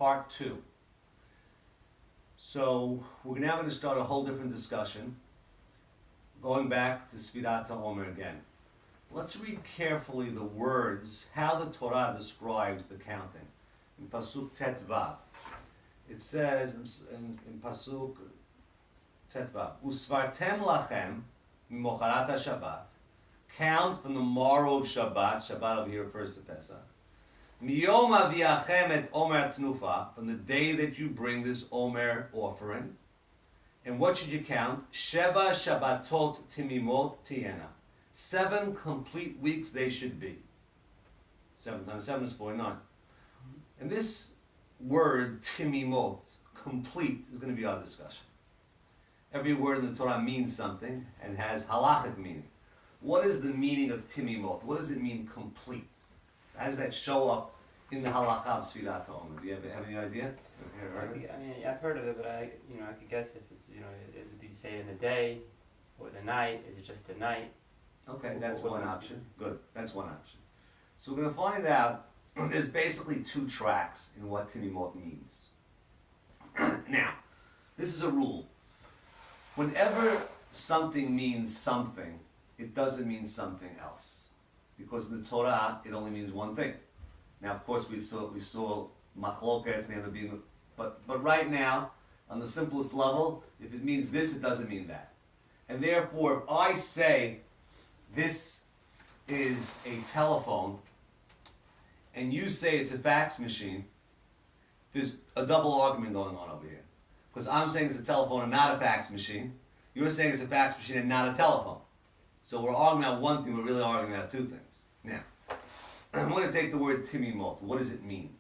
part 2. So we're now going to start a whole different discussion, going back to Sfirat HaOmer again. Let's read carefully the words, how the Torah describes the counting. In Pasuk Tet Vav, it says in Pasuk Tet Vav, Usvartem lachem mimocharat HaShabbat, count from the morrow of Shabbat. Shabbat over here refers to Pesach. Miyom aviachem et omer tnufa, from the day that you bring this omer offering. And what should you count? Sheva Shabbatot timimot tiena. 7 complete weeks they should be. 7 times 7 is 49. And this word, timimot, complete, is going to be our discussion. Every word in the Torah means something and has halachic meaning. What is the meaning of timimot? What does it mean, complete? How does that show up in the halakha of Sfirat HaOmer? Do you have any idea? I've heard of it, but I could guess if it's, do you say in the day or the night? Is it just the night? Okay, that's one option. Good, that's one option. So we're going to find out, there's basically 2 tracks in what timimot means. Now, this is a rule. Whenever something means something, it doesn't mean something else. Because in the Torah, it only means one thing. Now, of course, we saw machloket, the other being, but right now, on the simplest level, if it means this, it doesn't mean that. And therefore, if I say this is a telephone, and you say it's a fax machine, there's a double argument going on over here. Because I'm saying it's a telephone and not a fax machine. You're saying it's a fax machine and not a telephone. So we're arguing about one thing, we're really arguing about 2 things. Now, I'm going to take the word timimot. What does it mean?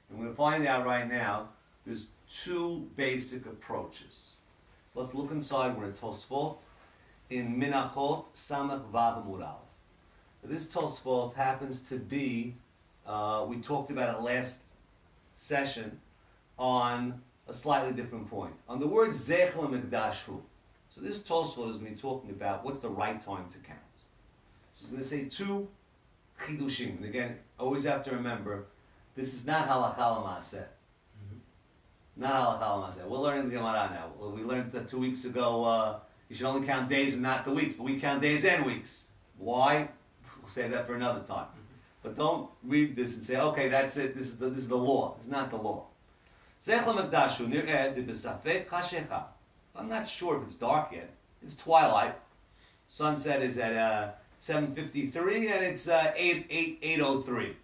And we're going to find out right now, there's 2 basic approaches. So let's look inside. We're in Tosfot, in Minachot, Samach Vav Amud Aleph. This Tosfot happens to be, we talked about it last session, on a slightly different point. On the word Zech LaMikdash Hu. So this Tosfot is going to be talking about what's the right time to count. So it's going to say 2 chidushim. And again, always have to remember, this is not halakha l'maaseh. Not halakha l'maaseh. We're learning the Gemara now. We learned 2 weeks ago, you should only count days and not the weeks, but we count days and weeks. Why? We'll say that for another time. But don't read this and say, okay, that's it, this is the law. It's not the law. I'm not sure if it's dark yet. It's twilight. Sunset is at 7:53 and it's 8:03.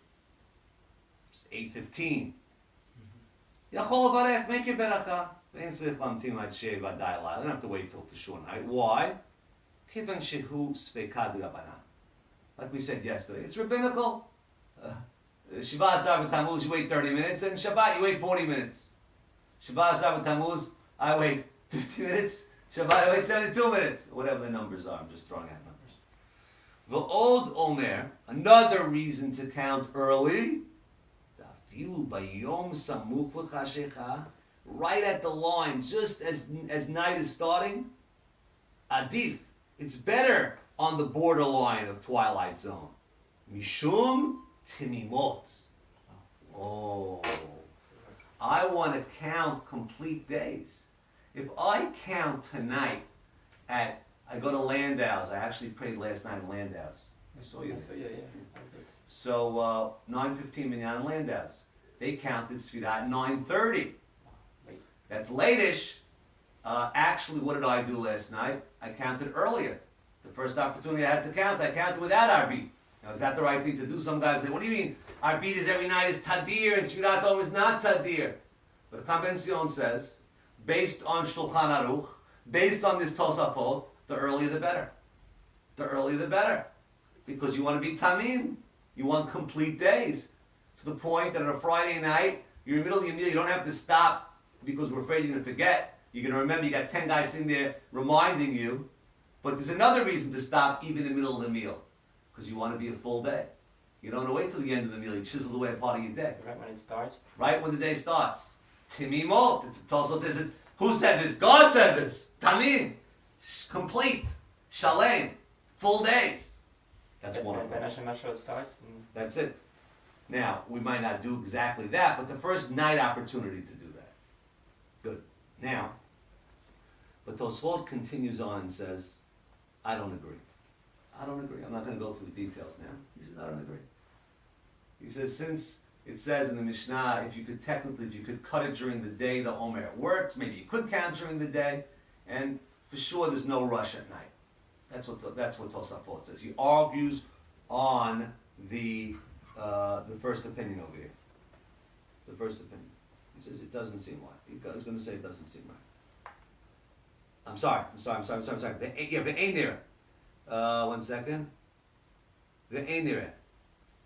It's 8:15. Make your beracha. I don't have to wait till the short night. Why? Like we said yesterday, it's rabbinical. Shiva Asar B'Tammuz, you wait 30 minutes, and Shabbat, you wait 40 minutes. Shiva Asar B'Tammuz, I wait 50 minutes. Shabbat, I wait 72 minutes. Whatever the numbers are, I'm just throwing out numbers. The old Omer, another reason to count early, right at the line, just as night is starting, adif, it's better on the borderline of twilight zone. Mishum timimot. Oh, I want to count complete days. If I count tonight I go to Landau's. I actually prayed last night in Landau's. I saw you there. Yeah. So 9:15 minyan Landau's. They counted Sfirat 9:30. That's late-ish. Actually, what did I do last night? I counted earlier. The first opportunity I had to count, I counted without Arbit. Now, is that the right thing to do? Some guys say, what do you mean? Arbit is every night is Tadir and Sfirat HaOmer is not Tadir. But Convention says, based on Shulchan Aruch, based on this Tosafot, the earlier the better. The earlier the better. Because you want to be Tamim. You want complete days. To the point that on a Friday night, you're in the middle of your meal, you don't have to stop because we're afraid you're going to forget. You're going to remember, you got 10 guys sitting there reminding you. But there's another reason to stop even in the middle of the meal. Because you want to be a full day. You don't want to wait till the end of the meal. You chisel away a part of your day. Right when it starts? Right when the day starts. Timimot. Tosfot says it. Who said this? God said this. Tamim. Complete. Shalem. Full days. That's one of them. Then Hashem Mashal starts? That's it. Now, we might not do exactly that, but the first night opportunity to do that. Good. Now, but Tosfot continues on and says, I don't agree. I don't agree. I'm not going to go through the details now. He says, I don't agree. He says, since it says in the Mishnah, if you could cut it during the day, the Omer, it works. Maybe you could count during the day, and for sure there's no rush at night. That's what Tosafot says. He argues on the first opinion over here. The first opinion. He says it doesn't seem right. He's going to say it doesn't seem right. I'm sorry. Yeah, but ain't there. 1 second. The ain't there.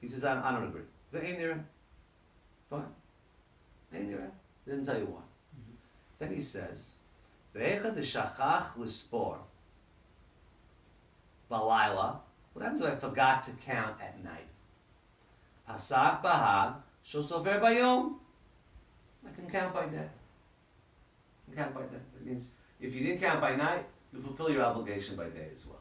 He says I don't agree. The ain't there. Fine. Ain't there. He doesn't tell you why. Then he says, "Ve'echad shachach l'spor balayla." What happens if I forgot to count at night? Pasak bahag shosofer bayom. I can count by day. I can count by day. It means if you didn't count by night, you fulfill your obligation by day as well.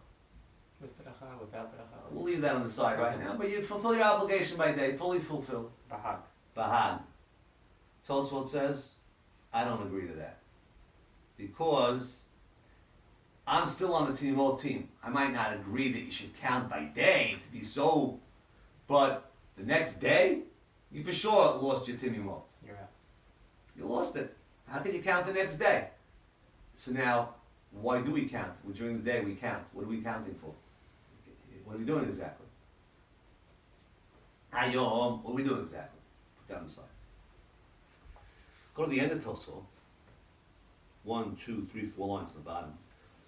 With beracha, without beracha. We'll leave that on the side right now, but you fulfill your obligation by day, fully fulfilled. Bahag. Bahag. Tosfot says, I don't agree to that. Because I'm still on the Tinimot team. I might not agree that you should count by day to be so, but the next day, you for sure lost your Tinimot. You're out. You lost it. How can you count the next day? So now, why do we count? Well, during the day we count. What are we counting for? What are we doing exactly? Hayom, what are we doing exactly? Put that on the side. Go to the end of Tosfot. 1, 2, 3, 4 lines on the bottom.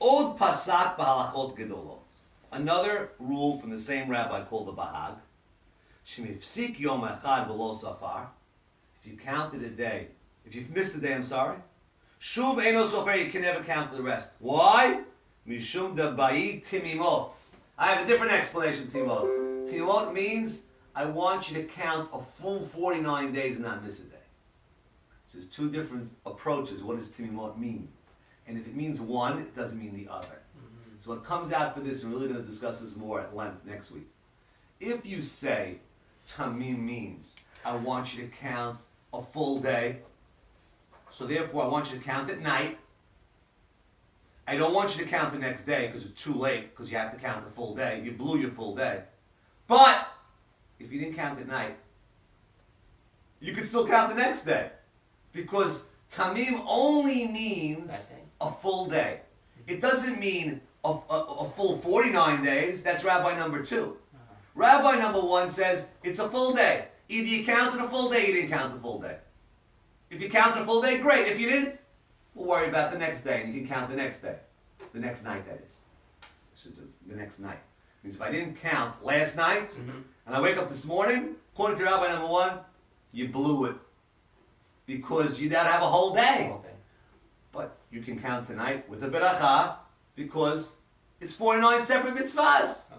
Od pasak b'halachot gedolot. Another rule from the same rabbi called the Bahag. Shemifsik yom echad v'lo safar. If you counted a day, if you've missed a day, I'm sorry. Shuv eno sofer, you can never count the rest. Why? Mishum dabai timimot. I have a different explanation, Timot. Timot means I want you to count a full 49 days and not miss a day. So there's two different approaches. What does Timimot mean? And if it means one, it doesn't mean the other. Mm-hmm. So what comes out for this, and we're really going to discuss this more at length next week. If you say Tamim means I want you to count a full day, so therefore I want you to count at night. I don't want you to count the next day because it's too late because you have to count the full day. You blew your full day. But if you didn't count at night, you could still count the next day because Tamim only means a full day. It doesn't mean a full 49 days. That's Rabbi number 2. Rabbi number 1 says it's a full day. Either you counted a full day, you didn't count the full day. If you counted a full day, great. If you didn't, we'll worry about the next day, and you can count the next day. The next night, that is. The next night. Means if I didn't count last night, and I wake up this morning, according to Rabbi number 1, you blew it. Because you gotta have a whole day. But you can count tonight with a beracha, because it's 49 separate mitzvahs.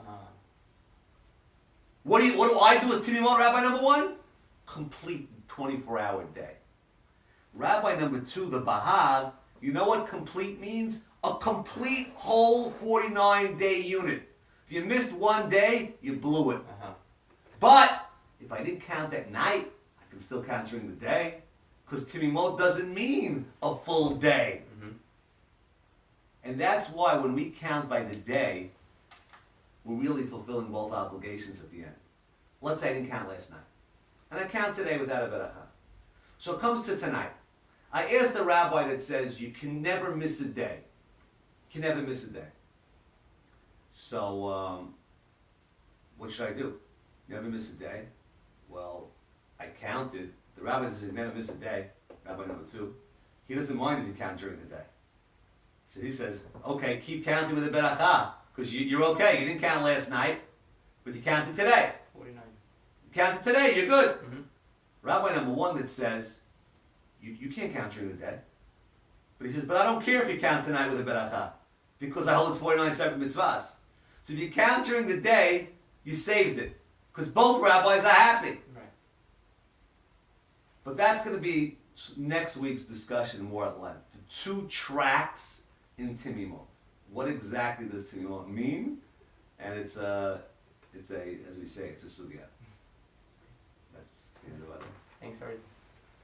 What do I do with Timimot, Rabbi number 1? Complete 24-hour day. Rabbi number 2, the Bahag, you know what complete means? A complete whole 49-day unit. If you missed one day, you blew it. But if I didn't count at night, I can still count during the day. Because Timimot doesn't mean a full day. And that's why when we count by the day, we're really fulfilling both obligations at the end. Let's say I didn't count last night. And I count today without a beracha. So it comes to tonight. I asked the rabbi that says you can never miss a day. You can never miss a day. So, what should I do? Never miss a day? Well, I counted. The rabbi that says never miss a day, Rabbi number 2, he doesn't mind if you count during the day. So he says, okay, keep counting with a beracha, because you're okay. You didn't count last night, but you counted today. 49. You counted today, you're good. Rabbi number 1 that says, you can't count during the day. But he says, but I don't care if you count tonight with a beracha, because I hold it's 49 separate mitzvahs. So if you count during the day, you saved it, because both rabbis are happy. Right. But that's going to be next week's discussion more at length. The 2 tracks in Timimot. What exactly does Timimot mean? And it's a, as we say, it's a sugya. That's Yeah, brother. Thanks for